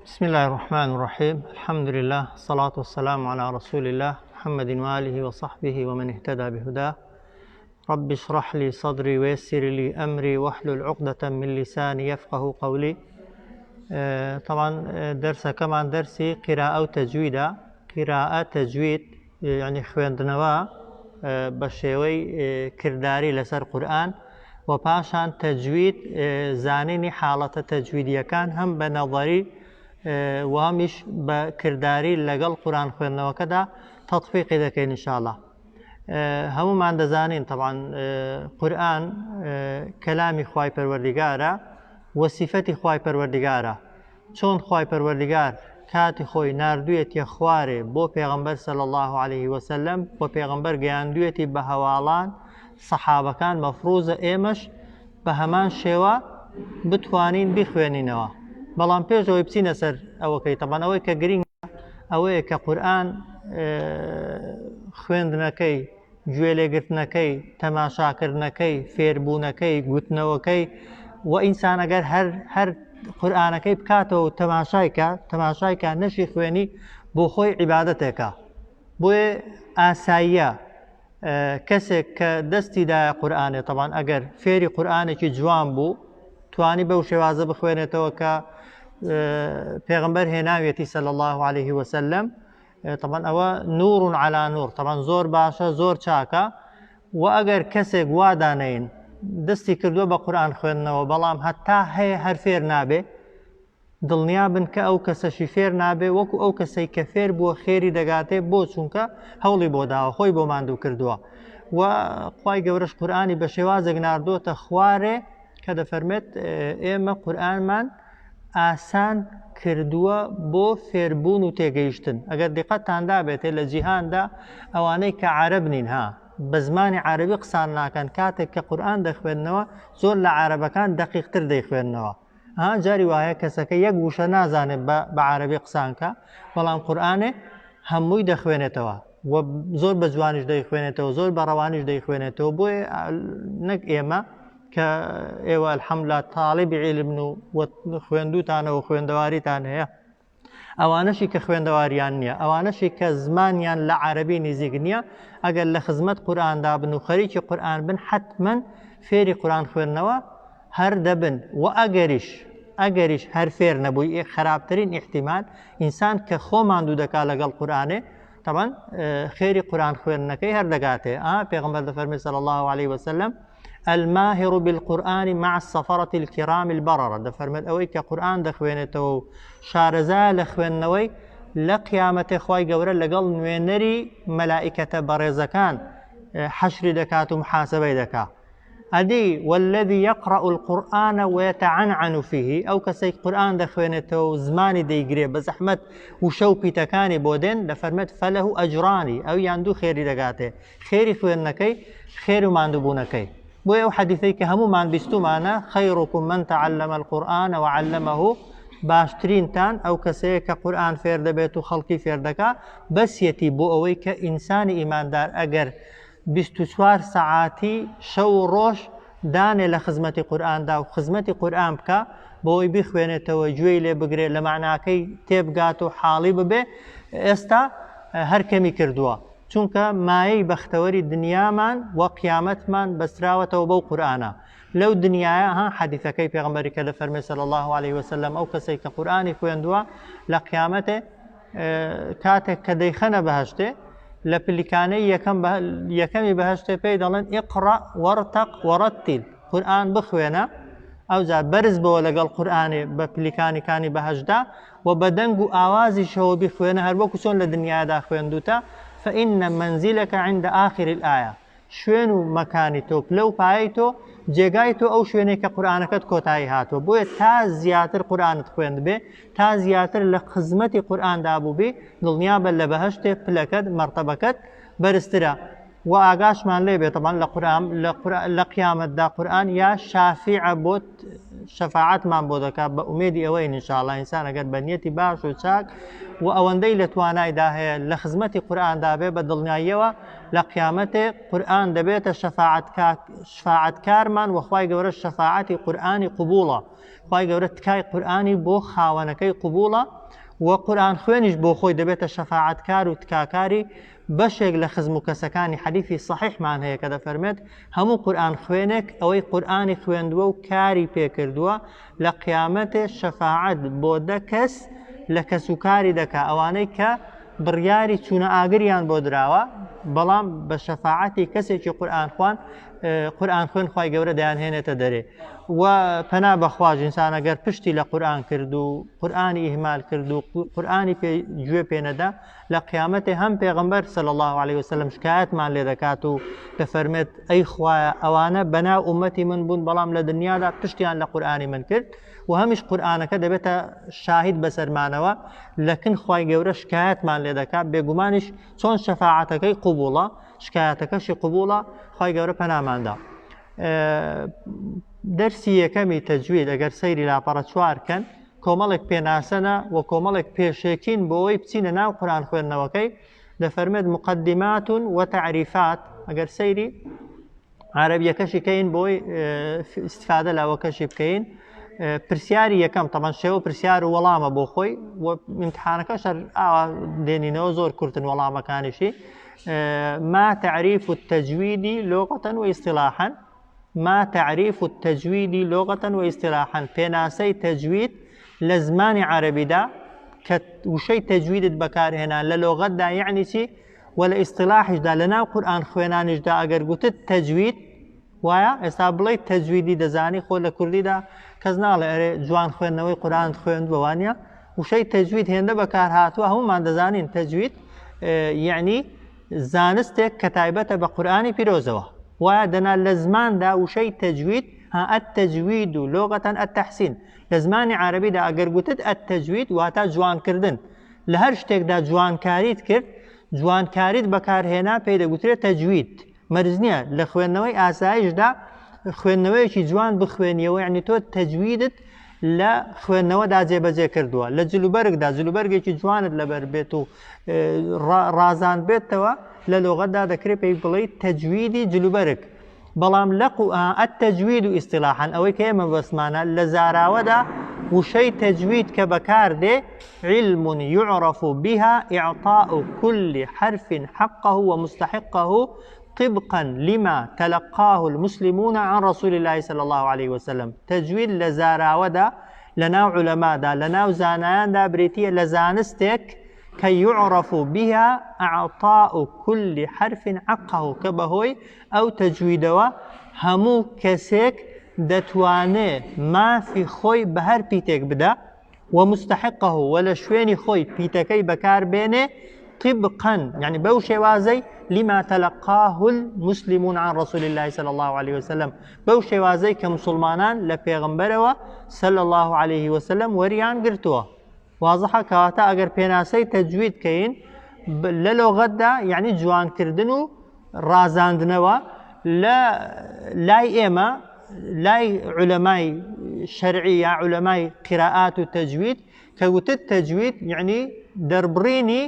بسم الله الرحمن الرحيم. الحمد لله، الصلاة والسلام على رسول الله محمد وآله وصحبه ومن اهتدى بهداه. رب اشرح لي صدري ويسر لي أمري واحلل عقدة من لساني يفقه قولي. طبعا درس كمان درسي قراءة وتجويد. قراءة تجويد يعني خوێندنەوە بە شێوەی کردداری لەسەر قورئان و پاشان تەجوید زانینی حاڵەتە تەجویدیەکان هەم بە نەظەری و هەمیش بە کردداری لەگەڵ قورئان خوێندنەوەکەدا تەطبیقی دەکەین ئینشاءالله. هەمومان دەزانین طبعا قورئان کەلامی خوای پەروەردیگارە و سیفەتی خوای پەروەردیگارە. چۆن خوای پەروەردیگار کاتی خۆی ناردوویەتە خوارێ بۆ پێغەمبەر صلی الله عليه وسلم بۆ پێغەمبەر گەیاندوویەتی بە هەواڵان سەحابەکان مەفروزە ئێمەش بە هەمان شێوە بتوانین بخوێنینەوە. بەڵام پێشەوەی بچینە سەر ئەوەکەی طبعا ئەوەی کە گرنگە ئەوەیە کە قورئان خوێندنەکەی، گوێ لێگرتنەکەی، تەماشاکردنەکەی، فێربوونەکەی، گوتنەوەکەی و ئینسان ئەگەر هەر قورئانەکەی بکاتەوە و تەماشایکە نەشی خوێنی بۆ خۆی عیبادەتێکە. بۆیە ئاساییە کەسێک کە دەستیدایە قورئانێ طبعا ئەگەر فێری قورئانێکی جوان بوو توانی بەو شێوازە بخوێنێتەوە کە پێغەمبەر هێناوێتی صلی الله عليه وسلم. طبعا ئەوە نور على نور، طبعا زۆر باشە، زۆر چاکە. و ئەگەر کەسێک وادانەین دەستی کردووە بە قورئان خوێندنەوە بەڵام هەتا هەیە هەر فێر نابێ، دڵنیا بن کە ئەو کەسەشی فێر نابێ وەکو ئەو کەسەی کە فێر بووە خێری دەگاتێ بۆ چونکە هەوڵی بۆ داوە، خۆی بۆ ماندوو کردووە. و خوای گەورەش قورئانی بە شێوازێک ناردووەتە خوارێ کە دەفەرمێت ئێمە قورئانمان ئاسان کردووە بۆ فێربوون و تێگەیشتن. ئەگەر دیقەتتان دابێتێ لە جیهاندا ئەوانەی کە عەرەب نین بە زمانی عەرەبی قسان ناکەن کاتێک کە قورئان دەخوێننەوە زۆر لە عەرەبەکان دەقیقتر دەیخوێننەوە. جاری وایە کەسەکە یەک وشە نازانێت بە عەرەبی قسانکە بەڵام قورئانێ هەمووی دەخوێنێتەوە و زۆر بە جوانیش دەیخوێنێتەوە، زۆر بە ڕەوانیش دەیخوێنێتەوە. بۆیە نەک ئێمە کە ئێوە الحەمدولله تاڵیبی عیلمن و خوێندووتانەوە خوێندەواریتان هەیە، ئەوانەشی کە خوێندەواریان نییە، ئەوانەشی کە زمانیان لە عەرەبی نزیک نییە، ئەگەر لە خزمەت قورئاندا بن و خەریکی قورئان بن حتمما فێری قورئان خوێندنەوە هەر دەبن. و ئەگەریش هەر فێر نەبووی خراپترین احتیمال ئینسان کە خۆ ماندوو دەکا لەگەڵ قورئانێ طبعا خێری قورئان خوێندنەکەی هەر دەگاتێ. پێغەمبەر دەفەرمێ صلی الله عليه وسلم الماهر بالقرآن مع السفرة الكرام البررة. دەفەرمێت ئەوەی کە قورئان دەخوێنێتەوە و شارەزایە لە خوێندنەوەی لە قیامەتێ خوای گەورە لەگەڵ نوێنەری مەلائیکەتە بەڕێزەکان حەشری دەکات و محاسبەی دەکات. ئەدی والذي يقرأ القرآن ويتعنعن فيه، ئەو کەسەی قورئان دەخوێنێتەوە و زمانی دەیگرێ بە زەحمەت و شەو پیتەکانی بۆ دێن دەفەرمێت فەلەه ئەجرانی، ئەو یاندوو خێری دەگاتێ، خێری خوێندنەکەی، خێر و ماندووبوونەکەی. بۆیە ئەو حەدیثەی کە هەمومان بیستومانە خەیڕکم من تعلم القرآن وعلمه، باشترینتان ئەو کەسەیە کە قورئان فێر دەبێت و خەڵکی فێر دەکا بەسیەتی بۆ ئەوەی کە ئینسانی ئیماندار ئەگەر 24 سەعاتی شەو و ڕۆژ دانێ لە خزمەتی قورئاندا و خزمەتی قورئان بکە بۆی بخوێنێتەوە، گوێی لێ بگرێت، لە معناکەی تێبگات و حاڵی ببێ، ئێستا هەر کەمی کردووە. چونکە مایەی بەختەوەری دنیامان و قیامەتمان بەستراوەتەوە بەو قورئانە. لەو دنیایە حەدیثەکەی پێغەمبەری کە دەفەرمێ صلی الله عليه وسلم ئەو کەسەی کە قورئانی خوێندووە لە قیامەتێ کاتێک کە دەیخەنە بەهەشتێ لە پلیکانەی یەکەمی بەهەشتێ پێی دەڵێن ئیقڕە وەرتەق وەرەتیل، قورئان بخوێنە، ئەوجار بەرز بەوە لەگەڵ قورئانێ بە پلیکانەکانی بەهەشتدا و بە دەنگ و ئاوازی شەوە بخوێنە هەر وەکو چۆن لە دنیادا خوێندوتە. فإن منزلك عند آخر الآية، شوێن و مەکانی تۆ پلە و پایەی تۆ جێگای تۆ ئەو شوێنێک کە قورئانەکەت کۆتایی هاتووە. بۆیە تا زیاتر قورئانت خوێند بێ، تا زیاتر لە خزمەتی قورئاندا بوو بێ، دڵنیا بە لە بەهەشتێ پلەکەت مەرتەبەکەت بەرزترە. و ئاگاشمان لێ بێت طبعاً لە قیامەتدا قورئان یا شافیع بۆ شەفاعەتمان بۆ دەکات بە ئومێدی ئەوەی ئینشاءڵڵا ئینسان ئەگەر بە نیەتی باش و چاک و ئەوەندەی لە توانایدا هەیە لە خزمەتی قورئاندا بێ بە دڵنیاییەوە لە قیامەتێ قورئان دەبێتە شەفاعەتکارمان و خوای گەورە شەفاعەتی قورئانی قبوڵە خوای گەورە تکای قورئانی بۆ خاوەنەکەی قبوڵە و قورئان خوێنیش بۆ خۆی دەبێتە شەفاعەتکار و تکاکاری بەشێک لە خزم و کەسەکانی حەدیثی صحیحمان هەیە کە دەفەرمێت هەموو قورئان خوێنێک ئەوەی قورئانی خوێندووە و کاری پێکردووە لە قیامەتێ شەفاعەت بۆ دە کەس لە کەسوکاری دەکا ئەوانەی کە بڕیاری چوونە ئاگریان بۆ دراوە بەڵام بە شەفاعەتی کەسێکی قورئان خوێن خوای گەورە دەیانهێنێتە دەرێ و پەنا بەخواش ئینسان ئەگەر پشتی لە قورئان کرد و قورئانی ئیهمال کرد و قورئانی گوێ پێ نەدا لە قیامەتێ هەم پێغەمبەر صلی الله عليه وسلم شکایەتمان لێ دەکات و دەفەرمێت ئەی خوایە ئەوانە بەناو ئومەتی من بوون بەڵام لە دنیادا پشتیان لە قورئانی من کرد و هەمیش قورئانەکە دەبێتە شاهید بەسەرمانەوە لەکن خوای گەورە شکایەتمان لێ دەکات بێگومانیش چۆن شەفاعەتەکەی قبوڵە شکایەتەکەشی قبوڵە خوای گەورە پەناماندا دەرسی یەکەمی تەجوید ئەگەر سەیری لاپەڕە چوارکەن کۆمەڵێک پێناسەنە و کۆمەڵێک پێشێکین بۆ ئەوەی بچینە ناو قورئان خوێندنەوەکەی دەفەرمێت مقدمات و تعریفات ئەگەر سەیری عەرەبیەکەشی کەین بۆی استیفادە لاوەکەشی بکەین پرسیاری یەکەم طبعاً شێوە پرسیار و وەڵامە بۆ خۆی و امتحانەکەش ئاوا دێنینەوە زۆر کورتن وەڵامەکانیشی ما تعريف التجويد لغة واصطلاحا ما تعريف التجويد لغة واصطلاحا بيناسي تجويد لزمان عربي دا وشي تجويد بكار هنا للغة دا يعني شي ولا اصطلاح دا لنا قرآن خوينانش دا اگر قلت تجويد ويا استابلي تجويدي دزاني خو لكردي دا كزنال جوان خوينوي قرآن خوين بوانيا وشي تجويد هنده بكار هاتوا هم ما دزانين تجويد يعني زانستێک کە تایبەتە بە قورئانی پیرۆزەوە وایە دەنا لە زماندا وشەی تەجوید التەجوید و لۆغەتەن التەحسین لە زمانی عەرەبیدا ئەگەر گوتت التەجوید واتە جوانکردن لە هەر شتێکدا جوانکاریت کرد جوانکاریت بەکارهێنا پێی دەگوترێت تەجوید مەرج نییە لە خوێندنەوەی ئاسایشدا خوێندنەوەیەکی جوان بخوێنیەوە یعنی تۆ تەجویدت لە خوێندنەوەدا جێبەجێ کردووە لە جلوبەرگدا جلوبەرگێکی جوانت لەبەر بێت و ڕازان بێتەوە لە لۆغەتدا دەکرێت پێی بڵێیت تەجویدی جلوبەرگ بەڵام لە التەجوید و ئیستیلاحاً ئەوەی کە ئێمە بەسمانە لە زاراوەدا وشەی تەجوید کە بەکاردێ علم يعرف بها إعطاء كل حرف حقه ومستحقه طبقا لما تلقاه المسلمون عن رسول الله صلى الله عليه وسلم تجوید لە زاراوەدا لەناو علەمادا لەناو زانایاندا بریتیە لە زانستێک کە يعرف بها إعطاء كل حرف حقه کە بەهۆی ئەو تەجویدەوە هەموو کەسێک دەتوانێت مافی خۆی بە هەر پیتێک بدە ومستحقه و لە شوێنی خۆی پیتەکەی بەکاربێنێ طبقا يعني بو شوازي لما تلقاه المسلمون عن رسول الله صلى الله عليه وسلم بو شوازي كمسلمانان لبيغمبروا صلى الله عليه وسلم وريان قرتوا واضحة كواتا اگر پێناسەی تەجوید کەین لەلۆغەتدا يعني جوان کردنو رازاندنەوە لای ئێمە لای علەمای شەرعی یا علەمای قراءات و تەجوید کە وتت تەجوید يعني دەربڕینی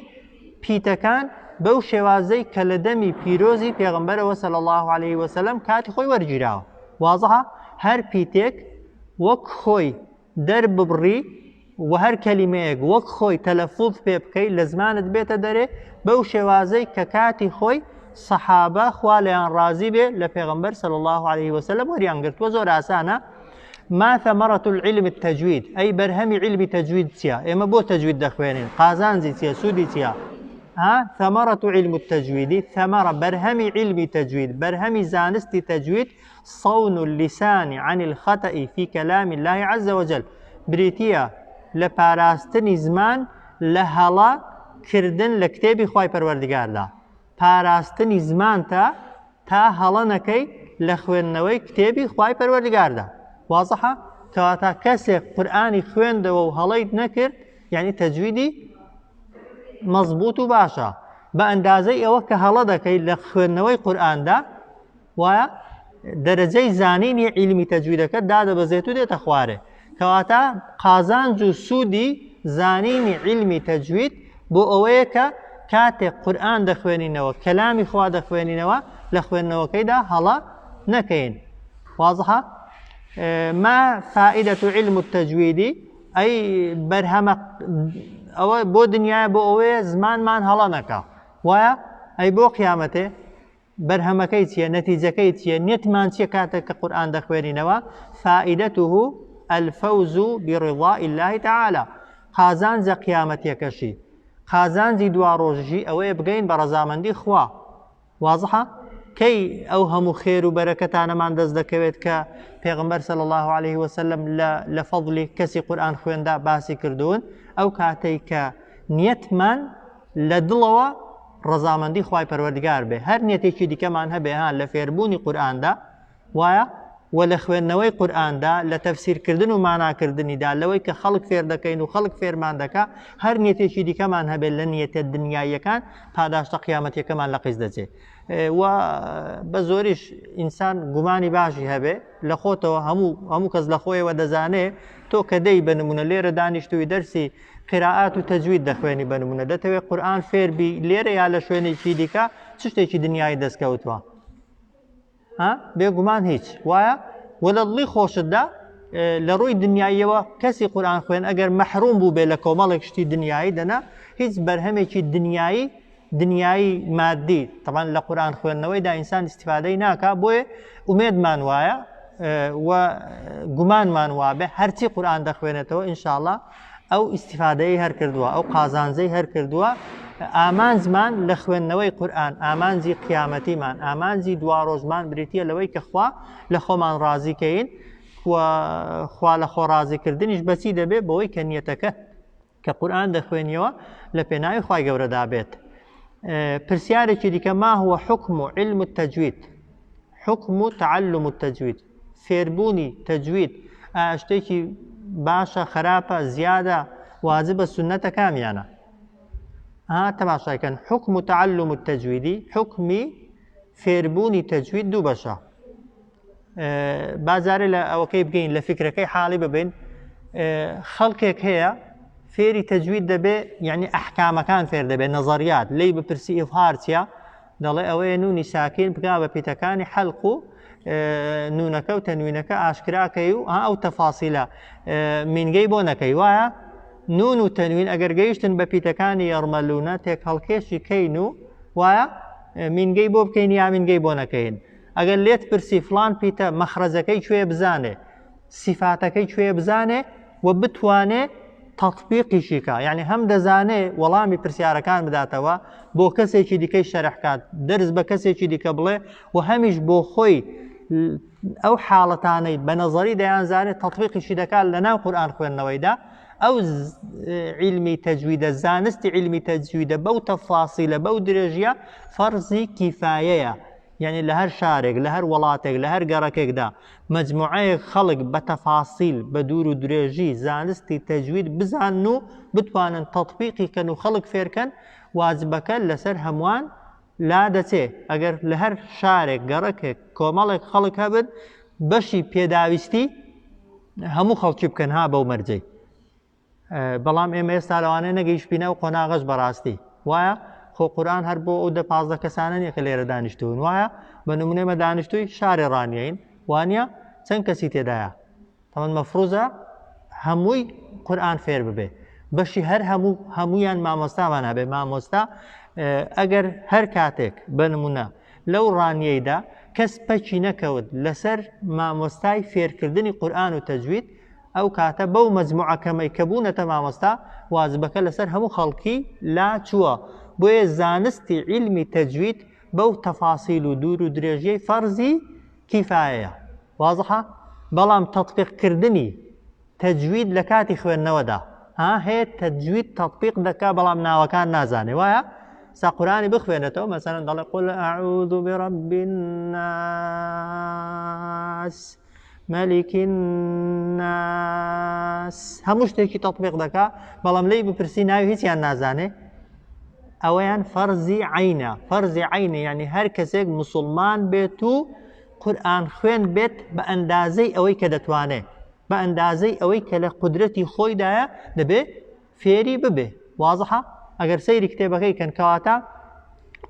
پیتەکان بەو شێوازەی کە لە دەمی پیرۆزی پێغەمبەرەوە صلی الله عليه وسلم کاتی خۆی وەرگیراوە واضحە هەر پیتێک وەک خۆی دەرببڕی و هەر کەلیمەیەک وەک خۆی تەلەفوظ پێ بکەی لە زمانت بێتە دەرێ بەو شێوازەی کە کاتی خۆی سەحابە خوا لەیان ڕازی بێ لە پێغەمبەر صلی الله عليه وسلم وەریان گرتووە زۆر ئاسانە ما ثمرة العلم التجويد أي برهمي علم تجويد تيا إما بو تجويد دخوينين قازانزي تيا سودي تيا ثمرة علم التجويد ثمرة برهمي علم تجويد برهمي زانستي تجويد صون اللسان عن الخطأ في كلام الله عز وجل بريتيا لپاراستنی زمان لهلا كردن لكتابي خواهي پروردگار دا پاراستنی زمان تا هلا نكي لخوينوي كتابي خواهي پروردگار دا واضحة؟ كواتا كسي قرآني خوين دو هلايت نكر يعني تجويدي مضبوط و باشا بە ئەندازەی ئەوە کە هەڵە دەکەیت لە خوێندنەوەی قورئاندا وایە دەرەجەی زانینی عیلمی تەجویدەکە دادەبەزێت و دێتە خوارێ کەواتە قازانج و سوودی زانینی عیلمی تەجوید بۆ ئەوەیە کە کاتێک قورئان دەخوێنینەوە کەلامی خوا دەخوێنینەوە لە خوێندنەوەکەیدا هەڵە نەکەین واضحە ما فائدة علم التجويد أي برهمة أو بو دنيا بو أوي زمانمان هەڵە نەکا وایە ئەی بۆ قیامەتێ بەرهەمەکەی چییە نەتیجەکەی چییە نێتمان چیە کاتێک کە قورئان دەخوێنینەوە فائدته الفوز برضاء الله تعالى قازانجە قیامەتیەکەشی قازانجی دوا ڕۆژژی ئەوەیە بگەین بە ڕەزامەندی خوا واضحە کەی ئەو هەموو خێر و بەرەکەتانەمان دەست دەکەوێت کە پێغمبەر صلی الله عليه وسلم لە فەضلی کەسی قورئان خوێندا باسی کردوون ئەو کاتەی کە نیەتمان لە دڵەوە ڕەزامەندی خوای پەروەردگار بێ هەر نیەتێکی دیکەمان هەبێ ها لە فێربوونی قورئاندا وایە و لە خوێندنەوەی قورئاندا لە تەفسیرکردن و ماناکردنیدا لەوەی کە خەڵک فێر دەکەین و خەڵک فێرمان دەکا هەر نیەتێکی دیکەمان هەبێت لە نیەتە دنیاییەکان پاداشتە قیامەتیەکەمان لە قیس دەچێت و بە زۆریش ئینسان گومانی باشی هەبێ لە خۆتەوە هەموو کەس لە خۆیەوە دەزانێ تۆ کە دەی بە نمونە لێرە دانیشتووی دەرسی قراءات و تەجوید دەخوێنی بە نمونە دەتەوێت قورئان فێربی لێرە یا لە شوێنێکی دیکە چ شتێکی دنیای دەستکەوتووە بێگومان هیچ وایە وە لە دڵی خۆشتدا لە ڕووی دنیاییەوە کەسی قورئان خوێن ئەگەر مەحروم بوو بێ لە کۆمەڵێک شتی دنیایی دەنا هیچ بەرهەمێکی دنیایی مادی طبعا لە قورئان خوێندنەوەیدا ئینسان استیفادەی ناکا بۆیە ئومێدمان وایە و گومانمان وابێ هەرچی قورئان دەخوێنێتەوە ئینشاءڵڵا ئەو ئیستیفادەی هەر کردووە ئەو قازانجەی هەر کردووە ئامانجمان لە خوێندنەوەی قورئان ئامانجی قیامەتیمان ئامانجی دوا ڕۆژمان بریتیە لەوەی کە خوا لە خۆمان ڕازیکەین خوا لە خۆ ڕازیکردنیش بەچی دەبێت بەوەی کە نیەتەکە کە قورئان دەخوێنیەوە لە پێناوی خوای گەورەدا بێت پرسیارێکی دیکە ما هو حكم علم التجويد حكم تعلم التجويد فێربوونی تەجوید ئاشتێکی باشە خراپە زیادە واجبە سنەتە کامیانە تەماشاکەن حكم تعلم التجويد حكمی فێربوونی تەجوید دوو بەشە بازارێ لە ئەوەکەی بگەین لە فکرەکەی حاڵی ببین خەڵکێک هەیە فێری تەجوید دەبێ یعنی ئەحکامەکان فێر دەبێ نەزەریات لی بپرسی ئیظهار چیە دەڵێ ئەوەیە نونی ساکین بگا بە پیتەکانی حەلق و نونەکە و تەنوینەکە ئاشکراکەی و ئەو تەفاسیلە مینگەی بۆ نەکەی وایە نون و تەنوین ئەگەر گەیشتن بە پیتەکانی یەڕمەلوونە تێک هەڵکێشی کەین و وایە مینگەی بۆ بکەین یا مینگەی بۆ نەکەین ئەگەر لێت پرسی فلان پیتە مەخرەجەکەی کوێ بزانێ سیفاتەکەی کوێ بزانێ و بتوانێ تەطبیقیشی کە یعنی هەم دەزانێ وەڵامی پرسیارەکان بداتەوە بۆ کەسێکی دیکەی شەرحکات دەرز بە کەسێکی دیکە بڵێ و هەمیش بۆ خۆی ئەو حاڵەتانەی بە نەزەری دەیانزانێت تەطبیقیشی دەکات لە ناو قورئان خوێندنەوەیدا ئەو علمی تەجویدە زانستی علمی تەجویدە بەو تەفاسیلە بەو درێژیە فەرزی کیفایەیە یعنی لە هەر شارێک لە هەر وڵاتێک لە هەر گەڕەکێکدا مەجموعەیەک خەڵک بە تەفاسیل بە دوور و درێژی زانستی تەجوید بزانن و بتوانن تەطبیقی کەن و خەڵک فێرکەن واجبەکە لەسەر هەمووان لا دەچێ ئەگەر لە هەر شارێک گەڕەکێک کۆمەڵێک خەڵک هەبن بەشی پێداویستی هەموو خەڵکی بکەن ها بەو مەرجەی بەڵام ئێمە ئێستا لەوانەیە نەگەیشتبینە و قۆناغەش بەڕاستی وایە خۆ قورئان هەر بۆ ئەو 15 کەسانە نیە کە لێرە دانیشتوون وایە بە نمونە ئێمە دانیشتووی شارێ ڕانیەین وانە چەند کەسی تێدایە تەمەن مەفروزە هەمووی قورئان فێر ببێ بەشی هەر هەموویان مامۆستامان هەبێ مامۆستا ئەگەر هەر کاتێک بە نمونە لەو ڕانیەیدا کەس پەچی نەکەوت لەسەر مامۆستای فێرکردنی قورئان و تەجوید ئەو کاتە بەو مەجموعەکەمەی کە بوونەتە مامۆستا واجبەکە لەسەر هەموو خەڵکی لا چووە بۆیە زانستی علمی تەجوید بەو تەفاسیل و دوور و درێژیەی فەرزی کیفایەیە واضحە بەڵام تەطبیقکردنی تەجوید لە کاتی خوێندنەوەدا هەیە تەجوید تەطبیق دەکا بەڵام ناوەکان نازانێ وایە سا قورئانی بخوێنێتەوە مەسەلەن دەڵێ قل ئەعوذ برب الناس مەلیک الناس هەموو شتێکی تەطبیق دەکا بەڵام لێی بپرسی ناوی هیچیان نازانێ ئەوەیان فەرزی عینە. فەرزی عینە یعنی هەر کەسێک مسلمان بێت و قورئان خوێن بێت بە ئەندازەی ئەوەی کە دەتوانێت، بە ئەندازەی ئەوەی کە لە قودرەتی خۆیدایە دەبێ فێری ببێ. وازحە؟ ئەگەر سەیری کتێبەکەی کەن کەواتە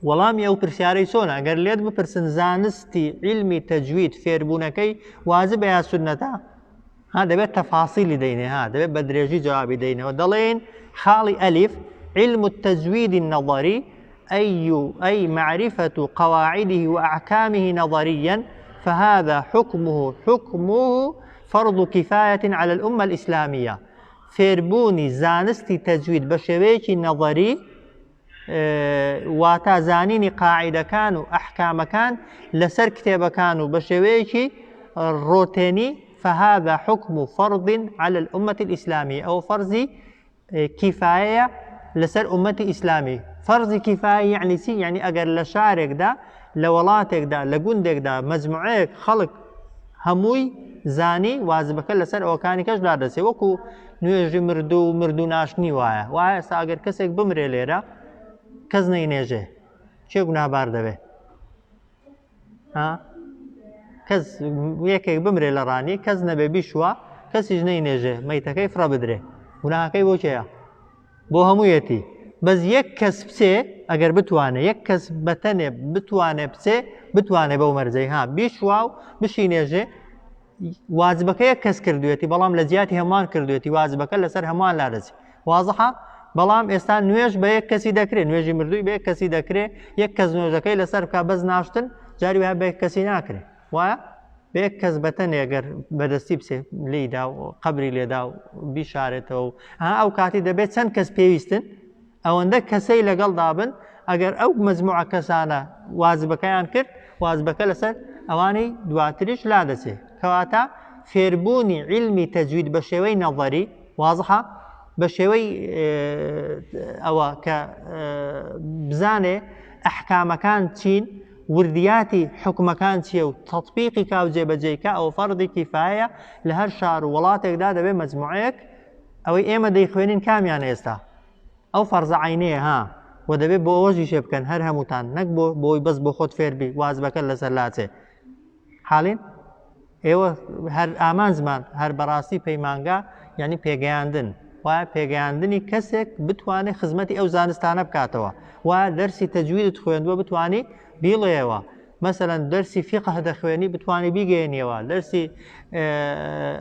وەڵامی ئەو پرسیارەی چۆنە؟ ئەگەر لێت بپرسن زانستی علمی تەجوید فێربوونەکەی واجبە یا سونەتە؟ دەبێت تەفاسیلی دەینێ، دەبێت بە درێژی جوابی دەینەوە. دەڵێن خاڵی ئەلیف علم التجويد النظري أي معرفة قواعده وأحكامه نظريا فهذا حكمه فرض كفاية على الأمة الإسلامية. فێربوونی زانستی تەجوید بە شێوەیەکی نەظەری واتە زانینی قاعیدەکان و ئەحکامەکان لەسەر کتێبەکان و بە شێوەیەکی ڕۆتێنی فهذا حكم فرض على الأمة الإسلامية أو فرض كفاية لسر أمة إسلامي. فرض كفاية يعني سي يعني أجر لشارك دا لولاتك دا لجندك دا مجموعك خلق هموي زاني واجبك لسر أو كان كش دارسي وكو نوێژی مردو ناشنی وایە ئەگەر کەسێک بمرێ لێرە کەس نەینێژێ چێ گوناهبار دەبێ؟ کەس یەکێک بمرێ لە ڕانی کەس نەبێ بیشوە کەسیش نەینێژێ مەیتەکەی فڕە بدرێ گوناهەکەی بۆ کێیە؟ بۆ هەموویەتی. بەس یەک کەس بچێ ئەگەر بتوانێ یەک کەس بەتەنێ بتوانێ بچێ بتوانێ بەو مەرجەی بیشوا و بشینێژێ واجبەکە یەک کەس کردوێتی بەڵام لە جیاتی هەمووان کردوێتی واجبەکە لەسەر هەمووان لادەچێت. وازحە؟ بەڵام ئێستا نوێژ بە یەک کەسی دەکرێت، نوێژی مردووی بە یەک کەسی دەکرێت، یەک کەس نوێژەکەی لەسەر بکە بەس ناشتن جاری وایە بە یەک کەسی ناکرێت وایە بە یەک کەس بەتەنێ ئەگەر بەدەستی بچێ لێیدا و قەبری لێدا و بیشارێتەوە و ئەو کاتی دەبێت چەند کەس پێویستن ئەوەندە کەسەی لەگەڵ دابن ئەگەر ئەو مەجموعە کەسانە واجبەکەیان کرد واجبەکە لەسەر ئەوانەی دواتریش لادەچێت. کەواتە فێربوونی علمی تەجوید بە شێوەی نەظەری وازحە بە شێوەی ئەوە کە بزانێ ئەحکامەکان چین وردیاتی حکومەکان چییە و تەطبیقی کا و جێبەجێیکە ئەو فەرضی کیفایە لە هەر شار و وڵاتێکدا دەبێت مەجموعەیەک ئەوەی ئێمە دەیخوێنین کامیان ئێستا ئەو فەرزە عینەیە و دەبێت بۆ ئەوەژی شێ بکەن هەر هەمووتان نەک بۆی بەس بۆ خۆت فێربی واجبەکە لەسەر لاچێ. حاڵین؟ ئێوە هەر ئامان زمان هەر بەڕاستی پەیمانگا یعنی پێگەیاندن وایە پێگەیاندنی کەسێک بتوانێت خزمەتی ئەو زانستانە بکاتەوە وایە دەرسی تەجویدت خوێندووە بتوانی بیڵێەوە مەسەلەن دەرسی فیقه دەخوێنی بتوانی بیگەێنیەوە دەرسی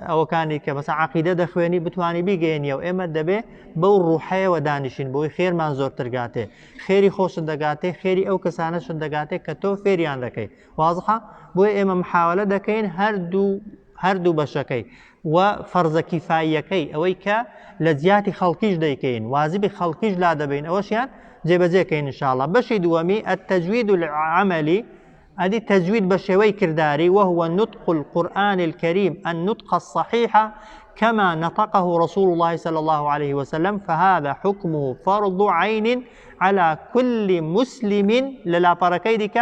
ئەوەکانی کە مەسەڵەن عەقیدە دەخوێنی بتوانی بیگەێنیەوە. ئێمە دەبێ بەو ڕوحەیەوە دانیشین بۆی خێرمان زۆرتر گاتێ خێری خۆشت دەگاتێ خێری ئەو کەسانەشت دەگاتێ کە تۆ فێریان دەکەی. وازحە؟ بۆیە ئێمە محاولە دەکەین هەردوو بەشەکەی و فەرزە کیفاییەکەی ئەوەی کە لە جیاتی خەڵکیش دەیکەین واجبی خەڵکیش لا دەبین ئەوەشیان جێبەجێکەین ئینشاءڵڵا. بەشی دووەمی التەجوید العەمەلی ئەدی تەجوید بە شێوەی کرداری وهو نطق القرآن الكريم النطق الصحيح كما نطقه رسول الله صلى الله عليه وسلم فهذا حكمه فرض عين على كل مسلم للا بركيدك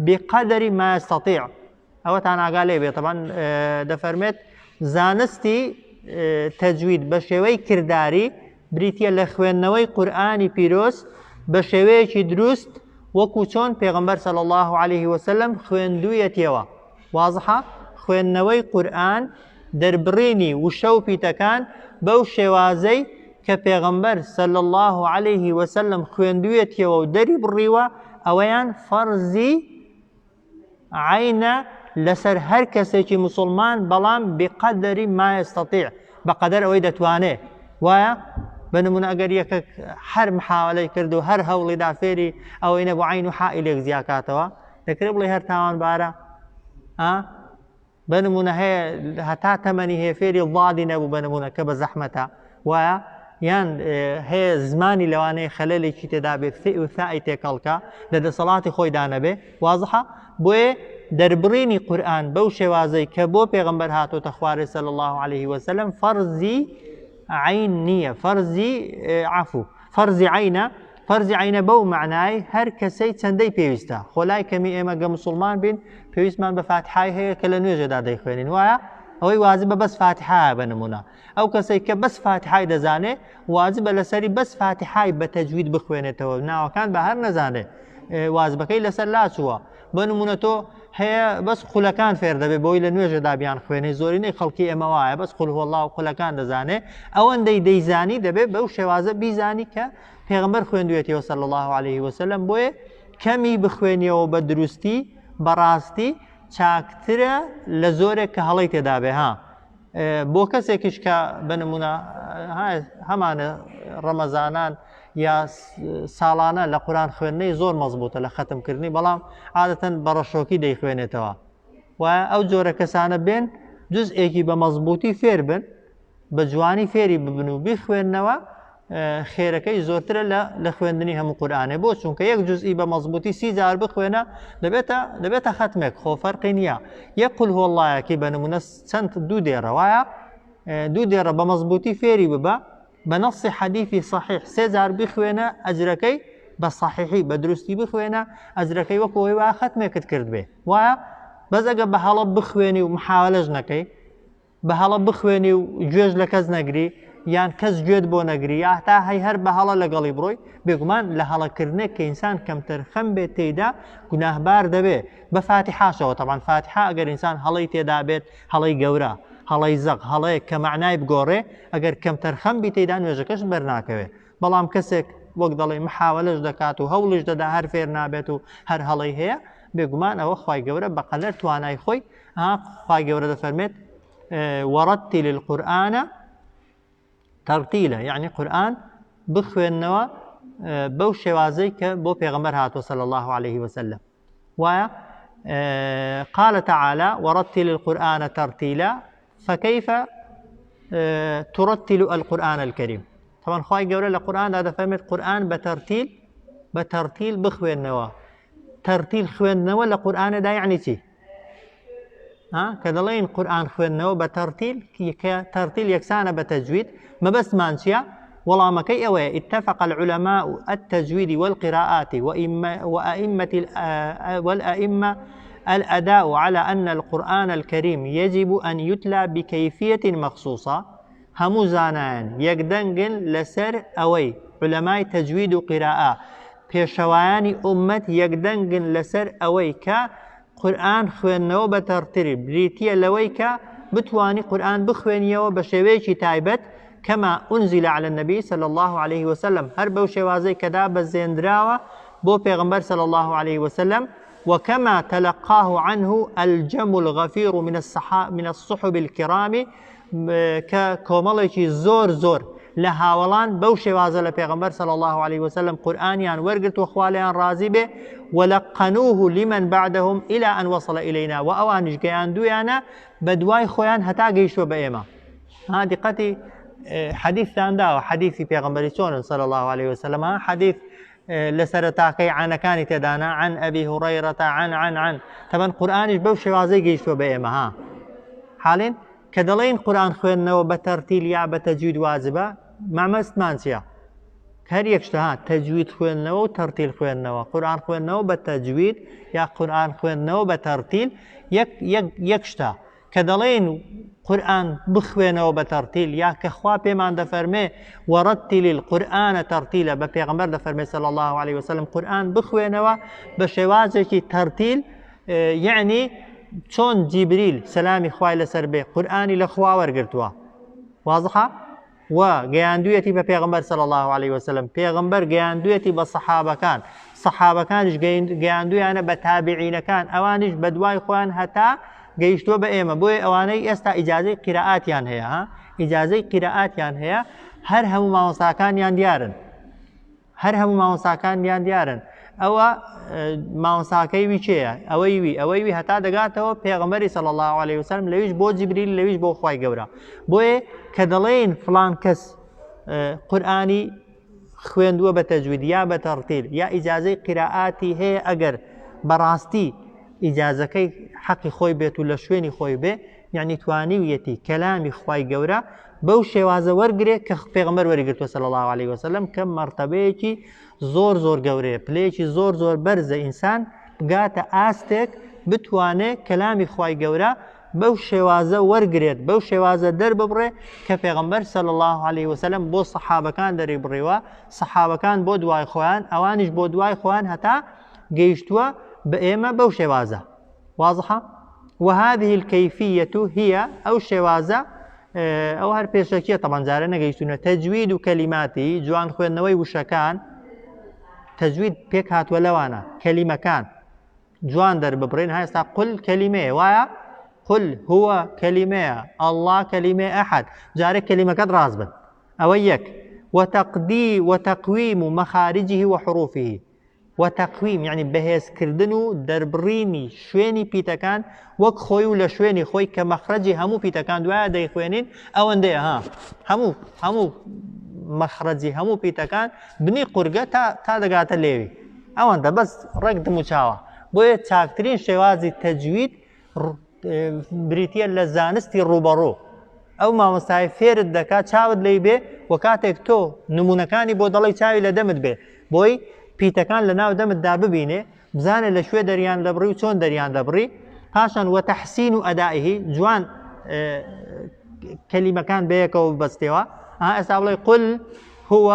بقدر ما يستطيع. ئەوە تاناگالێ بێ طبعا دەفەرمێت زانستی تەجوید بە شێوەی کرداری بریتە لە خوێندنەوەی قورئانی پیرۆز بە شێوەیەکی دروست وەکو چۆن پێغەمبەر صلی الله عليه وسلم خوێندوویەتیەوە. وازحە؟ خوێندنەوەی قورئان دەربڕینی وشە و پیتەکان بەو شێوازەی کە پێغەمبەر صلی الله عليه وسلم خوێندوویەتیەوە و دەری بڕیوە ئەوەیان فەرزی عینە لەسەر هەر کەسێکی مسلمان بەڵام بقدری ما يستطيع بەقەدەر ئەوەی دەتوانێ. وایە بنمونە ئەگەر یەکە هەر محاولەی کرد و هەر هەوڵیدا فێری ئەوەی نەبوو عین و حائلێک زیاکاتەوە دەکرێت بڵێ هەر تاوانبارە. بنمونە هەیە هەتا تەمەنی هەیە فێری ڵادی نەبوو بنمونە کە بە زەحمەتە وایە یان هەیە زمانی لەوانەیە خەلەلێکی تێدا بێت فێ و ثای تێکەڵکە لە دەسەڵاتی خۆیدا نەبێ. وازحە؟ بۆیە دەربڕینی قورئان بەو شێوازەی کە بۆ پێغەمبەر هاتۆتە خوارێ صلی الله عليه وسلم فەرزی عین نییە فەرزی عینە. فەرزی عینە بەو معنای هەر کەسەی چەندەی پێویستە. خۆلای کەمی ئێمە گە مسلمان بین پێویستمان بە فاتحای هەیە کە لە نوێژەدا دەیخوێنین وایە ئەوەی واجبە بەس فاتحە بنمونە ئەو کەسەی کە بەس فاتحای دەزانێ واجبە لەسەری بەس فاتحای بە تەجوید بخوێنێتەوە ناوەکان بە هەر نەزانێ واجبەکەی لەسەر لاچووە بنمونە تۆ هەیە بەس قولەکان فێر دەبێت بۆی لە نوێژەدا بیان خوێنێ زۆرینەی خەڵکی ئێمە وایە بەس قول هو الله و قولەکان دەزانێ ئەوەندەی دەیزانی دەبێت بەو شێوازە بیزانی کە پێغەمبەر خوێندوێتەوە صلی الله عليه وسلم بۆیە کەمی بخوێنیەوە بە دروستی بەڕاستی چاکترە لە زۆرێک کە هەڵی تێدا بێ ها بۆ کەسێکیش کە بنمونە هەمانە ڕەمەزانان یا ساڵانە لە قورآن خوێندنەی زۆر مەزبوطە لە ختمکردنی بەڵام عادەتەن بەڕەشۆکی دەیخوێنێتەوە و ئەو جۆرە کەسانە بێن جزئێکی بە مەزبوطی فێر بن بە جوانی فێری ببن و بیخوێندنەوە خێرەکەی زۆرترە لە خوێندنی هەموو قورئانێ بۆ چونکە یەک جزئی بە مەزبوطی 30 جار بخوێنە دەبێتە ختمێک خۆ فەرقی نییە یەک قول هو اللهەکی بە نمونە چەند دوو دێڕە وایە دوو دێڕە بە مەزبوطی فێری ببە بە نەسی حەدیثی صحیح 3 جار بخوێنە ئەجرەکەی بە صحیحی بە دروستی بخوێنە ئەجرەکەی وەکو ئەوەی وایە ختمێکت کرد بێ وایە بەس ئەگە بە هەڵە بخوێنی و محاولەش نەکەی بە هەڵە بخوێنی و گوێژ لە کەس نەگری یان کەس گوێت بۆ نەگری یا تا هەی هەر بە هەڵە لەگەڵی بڕۆی بێگومان لە هەڵەکردنێک کە ئینسان کەمتر خەم بێت تێیدا گوناهبار دەبێت بە فاتحاشەوە طبعاً فاتحە ئەگەر ئینسان هەڵی تێدا بێت هەڵی گەورە هەڵی زەق هەڵەیەک کە معنای بگۆڕێ ئەگەر کەمتر خەم بی تێیدا نوێژەکەش بەرناکەوێت بەڵام کەسێک وەک دەڵێ محاولەش دەکات و هەوڵش دەدا هەر فێر نابێت و هەر هەڵی هەیە بێگومان ئەوە خوای گەورە بەقەدەر توانای خۆی خوای گەورە دەفەرمێت ورتل القرآن ترتيلا يعني قرآن بخوێنەوە بەو شێوازەی کە بۆ پێغەمبەر هاتووە صلى الله عليه وسلم قال تعالى ورتل القرآن ترتيلا فكيف ترتل القرآن الكريم طبعا خواهي قولة لقرآن هذا فهمت قرآن بترتيل بخوێنەوە ترتيل خوێندنەوە لە قورآن دا يعني چی كدلين قرآن خوێندنەوە بە ترتيل يكسانە بە تەجوید مەبەستمان چییە وەڵامەکەی ئەوەیە اتفق العلماء التجويد والقراءات والأئمة الأداء على أن القرآن الكريم يجب أن يتلى بكيفية مخصوصة همو زانان يقدنقن لسر أوي علماء تجويد وقراءة پێشەوایانی ئومەت یەکدەنگن لەسەر ئەوەی کە قورئان خوێندنەوە بە تەرتیب بریتیە لەوەی کە بتوانی قورئان بخوێنیەوە بە شێوەیەکی تایبەت كما أنزل على النبي صلى الله عليه وسلم هەر بەو شێوازەی کەدا بەزێنراوە بۆ پێغەمبەر صلى الله عليه وسلم وكما تلقاه عنه الجم الغفير من الصحب الكرام ككومەڵێکی زۆر لە هاوڵان بەو شێوازە لە پێغەمبەر صلى الله عليه وسلم قورئانیان وەرگرت و خوالیان ڕازی بێ ولقنوه لمن بعدهم إلى أن وصل إلينا وأوانش گەیاندویانە بە دوای خۆیان هەتا گەیشتوە بە ئێمە دقەتی حەدیثتان داوە حەدیثی پێغەمبەری چۆنن صلى الله عليه وسلم حەدیث لەسەرەتاکەی عانەکانی تێدانا عن أبي هريرة عن طبعا قورئانیش بەو شێوازەی گەیشتوە بە ئێمە حالین کە دەڵێن قورئان خوێندنەوە بە تەرتیل یا بە تەجوید واجبە مامەستمان چییە هەر یەکشتە تەجوید خوێندنەوە و تەرتیل خوێندنەوە قورئان خوێندنەوە بە تەجوید یا قورئان خوێندنەوە بە تەرتیل یەکشتە کە دەڵێن قورئان بخوێنەوە بە تەرتیل یا کە خوا پێمان دەفەرمێ وەرەتیل القورئانە تەرتیلە بە پێغەمبەر دەفەرمێ صلی الله عليه وسلم قورئان بخوێنەوە بە شێوازێکی تەرتیل یعنی چۆن جیبریل سەلامی خوای لەسەر بێ قورئانی لە خوا وەرگرتووە واضحە و گەیاندوویەتی بە پێغەمبەر صلی الله عليه وسلم پێغەمبەر گەیاندوویەتی بە سەحابەکانیش گەیاندویانە بە تابعینەکان ئەوانیش بە دوای خۆیان هەتا گەیشتووە بە ئێمە بۆیە ئەوانەی ئێستا ئیجازەی قیرائاتیان هەیە ئیجازەی قیرائاتیان هەیە هەر هەموو مامۆستاکانیان دیارن ئەوە مامۆستاکەی وی چێیە ئەوەی وی هەتا دەگاتەوە پێغەمبەری صلی الله عليه وسلم لەویش بۆ جیبریل لەویش بۆ خوای گەورە بۆیە کە دەڵێن فلان کەس قورئانی خوێندووە بە تەجوید یا بە تەرتیل یا ئیجازەی قیرائاتی هەیە ئەگەر بەڕاستی ئیجازەکەی حەقی خۆی بێت و لە شوێنی خۆی بێ یعنی توانیویەتی کەلامی خوای گەورە بەو شێوازە وەرگرێ کە پێغەمبەر وەرگرتووە صلی الله عليه وسلم کە مەرتەبەیەکی زۆر گەورەیە پلەیەکی زۆر بەرزە ئینسان بگاتە ئاستێک بتوانێت کەلامی خوای گەورە بەو شێوازە وەرگێت بەو شێوازە دەرببڕێ کە پێغەمبەر صلی الله عليه وسلم بۆ سەحابەکان دەری بڕێوە سەحابەکان بۆ دوای خۆیان ئەوانیش بۆ دوای خۆیان هەتا گەیشتووە بە ئێمە بەو شێوازە واضحة وهذه الكيفية هي أو شێوازە ئەو هەر پێشەکیە طبعا جارە نەگەیشتونە تەجوید و کەلیماتی جوان خوێندنەوەی وشەکان تەجوید پێک هاتووە لەوانە کەلیمەکان جوان دەرببڕێن هەستا قل کەلیمەیە وایە قل هو كلمة الله كلمة أحد جارك كلمة قد رازبا أو يك وتقويم مخارجه وحروفه وتقويم يعني بهيس كردنو دربريني شويني بيتكان وك خوي ولا شويني خوي كمخرجي همو بيتكان دواء داي خوينين أو اندي ها همو مخرجي همو بيتكان بني قرقة تا دقات الليوي أو انت بس رقد مشاوة بوية تاكترين شوازي تجويد بریتە لە زانستی ڕوبەڕۆ ئەو مامۆستای فێرت دەکات چاوت لێی بێ و کاتێک تۆ نمونونەکانی بۆ دەڵی چاوی لە دەمت بێ بۆی پیتەکان لە ناو دەمتدا ببینێ بزانێ لە شوێ دەریان دەبڕی و چۆن دەریان دەبڕی پاشان وە تەحسین و ئەدائیهی جوان کەلیمەکان بەیەکەوە بەستێەوە ئێستا بڵێ قل هو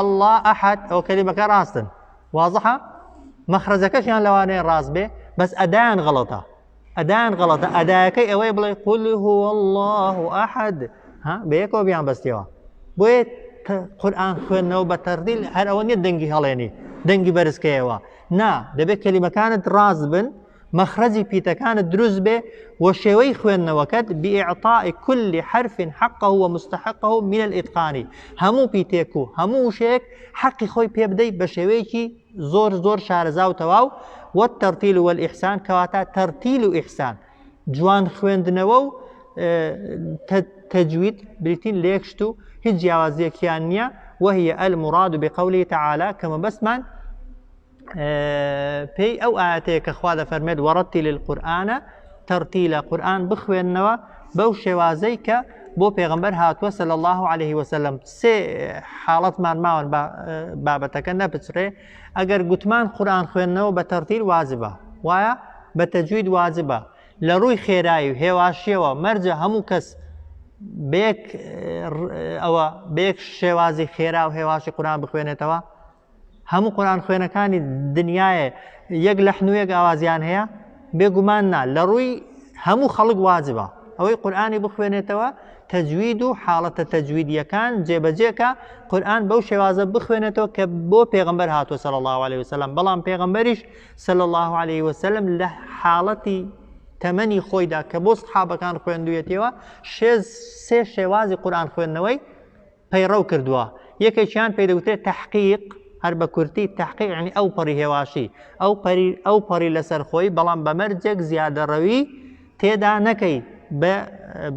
الله ئەحد ئەو کەلیمەکە ڕاستن واضحە مەخرەجەکەشیان لەوانەیە ڕاست بێ بەس ئەدایان غەڵەتە ئەدایان غەڵەتە ئەدایەکەی ئەوەی بڵێ قل هو الله ئەحد بەیەکەوە بیان بەستێەوە بۆیە قورئان خوێندنەوە بە تەرتیل هەر ئەوە نیە دەنگی هەڵێنی دەنگی بەرزکەیەوە نا دەبێت کەلیمەکانت ڕاست بن مەخرەجی پیتەکانت دروست بێ و شێوەی خوێندنەوەکەت بإعطاء كل حرف حقه ومستحقه من الإتقان هەموو پیتێک و هەموو وشەیەک حەقی خۆی پێ بدەیت بە شێوەیەکی زۆر شارەزا و تەواو والترتيل والإحسان كواتا ترتيل وإحسان جوان خوێندنەوە و تجويد بريتين ليكشتو هیچ جیاوازیەکیان نییە وهي المراد بقوله تعالى كما بسمان پێی ئەو ئاەتەیە کە خوا دەفەرمێت وەڕەتیل القورئانە تەرتیلە قورئان بخوێننەوە بەو شێوازەی کە بۆ پێغەمبەر هاتووە صلی الله عليه وسلم سێ حاڵەتمان ماون بابەتەکە نەپچڕێ ئەگەر گوتمان قورئان خوێندنەوە بە تەرتیل واجبە وایە بە تەجوید واجبە لە ڕووی خێرایی و هێواشیەوە مەرجە هەموو کەس بەیەک شێوازی خێرا و هێواشی قورئان بخوێنێتەوە هەموو قورئان خوێنەکانی دنیاە یەک لەحن و یەک ئاوازیان هەیە بێگومان نا لە ڕووی هەموو خەڵک واجبە ئەوەی قورئانی بخوێنێتەوە تەجوید و حاڵەتە تەجویدیەکان جێبەجێکە قورئان بەو شێوازە بخوێنێتەوە کە بۆ پێغەمبەر هاتووە صلی الله عليه وسلم بەڵام پێغەمبەریش صلی الله عليه وسلم لە حاڵەتی تەمەنی خۆیدا کە بۆ سەحابەکان خوێندوویەتەوە سێ شێوازی قورئان خوێندنەوەی پەیڕەو کردووە یەکێکیان پێی دەوترێت تەحقیق هەر بە کورتی تەحقیق یعنی ئەو پەڕی هێواشی ئەو پەڕی لەسەر خۆی بەڵام بە مەرجێک زیادەڕەوی تێدا نەکەی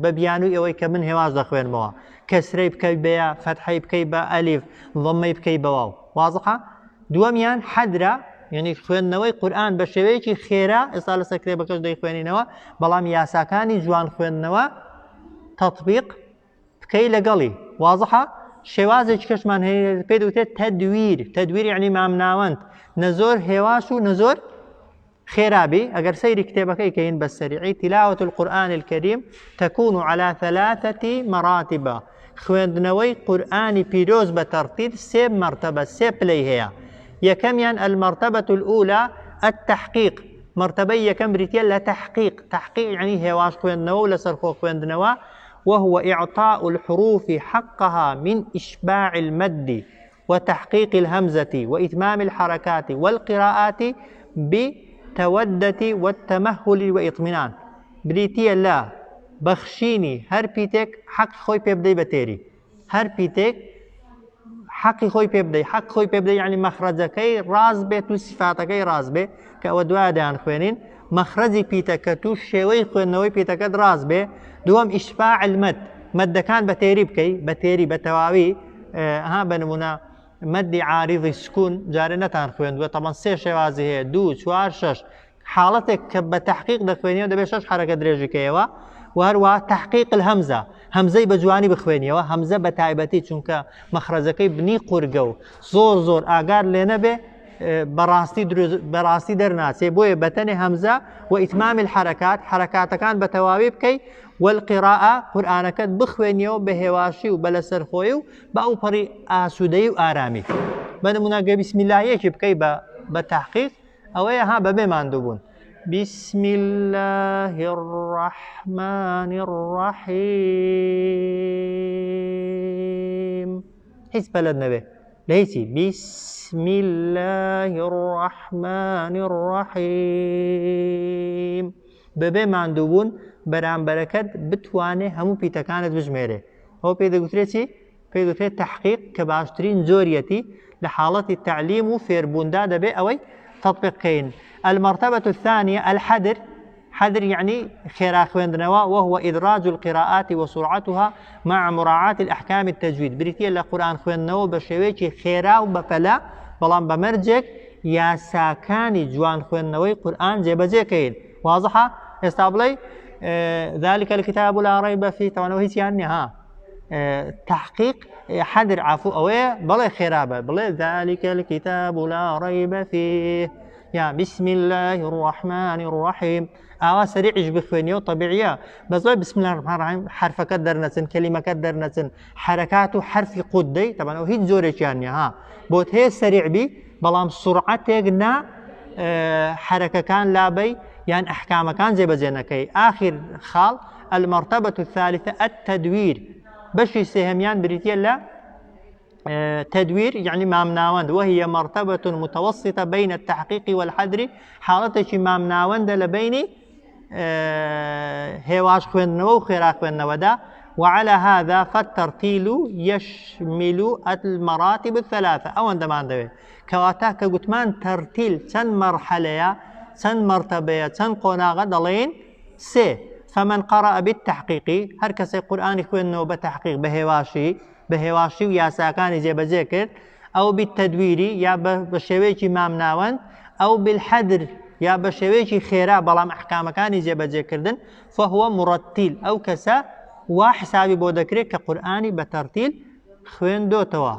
بە بیانووی ئەوەی کە من هێواز دەخوێنمەوە کەسرەی بکەی بەیە فەتحەی بکەی بە ئەلیف ضەممەی بکەی بە واو واضحە دووەمیان حەدرە یعنی خوێندنەوەی قورئان بە شێوەیەکی خێرا ئێستا لەسەر کتێبەکەش دەیخوێنینەوە بەڵام یاساکانی جوان خوێندنەوە تەطبیق بکەی لەگەڵی واضحە شێوازێکی کەشمان هەیە پێی دەوترێت تەدویر یعنی مامناوەند نە زۆر هێواش و نە زۆر خێرابی ئەگەر سەیری کتێبەکەی کەین بە سەریعی تلاوة القرآن الكريم تكون على 3 مراتب خوێندنەوەی قورئانی پیرۆز بە تەرتیب سێ مرتبە سێ پلەی هەیە یەکەمیان المرتبة الأولى التحقيق مرتبەی یەکەم بریتە لە تحقیق یعنی هێواش خوێندنەوە و لەسەرخۆ خوێندنەوە وهو إعطاء الحروف حقها من إشباع المد وتحقيق الهمزة وإتمام الحركات والقراءات بتودة والتمهل وإطمئنان بريتيا لا بخشيني هر بيتك حق خوي بيبدي بتيري هر بيتك حقي خوي بيبدي حق خوي بيبدي يعني مخرجكي راز بيت وصفاتكي راز بي كأودوا دان خوينين مخرجي بيتك تو شوي خوينوي بيتك راز بي دوم إشباع المد مد كان بتيري بتواوي بنمونا مد عارض سكون جارنتان خويندوه طبعا سي شوازي هي 2 4 6 حالتك بتحقيق دخوينيه دبي 6 حركه درجكيوا وهروها تحقيق الهمزه همزه بجواني بخوينيه همزه بتايبتي چونك مخرجكي بني قرقو زور اگار لنه به بەڕاستی دەرناچێ بۆیە بەتەنێ هەمزە و ئیتمام الحركات حركاتەکان بە تەواوی بکەی والقراءة قورئانەکەت بخوێنیەوە بە هێواشی و بە لەسەرخۆی و بە ئەوپەڕی ئاسوودەیی و ئارامی بە نمونە گە بیسمیلایەکی بکەی بە تحقیق ئەوەیە ها بەبێ ماندوو بوون بسم الله الرحمن الرحيم هیچ بەلەد نەبێ لە هیچی بسم الله الرحمن الرحيم بەبێ ماندوو بوون بەرامبەرەکەت بتوانێ هەموو پیتەکانت بژمێرێ ئەو پێی دەگوترێت چی؟ پێی دەگوترێت تحقیق کە باشترین جۆریەتی لە حاڵەتی تعلیم و فێربووندا دەبێ ئەوەی تطبيقين. المرتبة الثانية الحدر حدر يعني خيرا خويندنوا وهو إدراج القراءات وسرعتها مع مراعاة الأحكام التجويد بريتيا لقرآن خويندنوا بشويكي خيرا وبفلا بلان بمرجك يا ساكاني جوان خويندنوا قرآن جيبجيكين واضحة؟ استابلي ذلك الكتاب لا ريب فيه طبعا وهي يعني ها تحقيق حدر عفو أوي بلا خرابة بلا ذلك الكتاب لا ريب فيه يا بسم الله الرحمن الرحيم سريع بخوينيو طبيعية بس بسم الله الرحمن الرحيم حرف كدر نتن كلمة كدر نتن حركاته حرف قدي طبعا وهي زوري يعني ها بوت هي سريع بي بلام سرعتنا حركة كان لابي يعني أحكام كان زي بزينكي آخر خال المرتبة الثالثة التدوير بشي سهميان بريتيا لا تدوير يعني مامناوند وهي مرتبة متوسطة بين التحقيق والحدر حالتك مامناوند لبيني هواش خوينو وخيرا خوينو دا وعلى هذا فالترتيل يشمل المراتب الثلاثة أو عندما عندما كواتا كقتمان ترتيل تن مرحلة تن مرتبة تن قناغة دلين سي فمن قرأ بالتحقيق هركس القرآن خوينو بتحقيق بهواشي وياساكاني جيبجي كرد أو بالتدوير يا بشويكي مامناوند أو بالحدر يا بشويكي خيرا بلام أحكامكاني جيبجي كردن فهو مرتل أو كسا وحسابي بودكري كقرآني بترتيل خوين دوتوا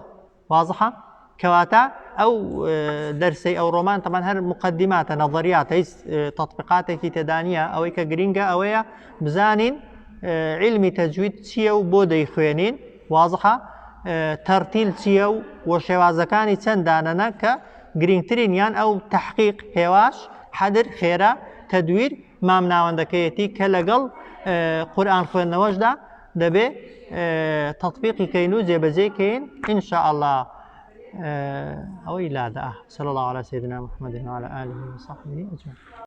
واضحة؟ كواتا أو درسي أو رومان طبعا هر مقدمات نظريات هي تطبيقات في تدانية أو كجرينجا أو بزانين علمي تجويد تيو بودي خوينين واضحة ترتيل تيو وشوازكاني تنداننا كجرينترين يان أو تحقيق هواش حدر خيرا تدوير مامناوندكيتي كلقل قرآن خوين وجدا دبي تطبيقي كينو جيبجي كين إن شاء الله أو إلى ذا صلى الله على سيدنا محمد وعلى آله وصحبه أجمعين.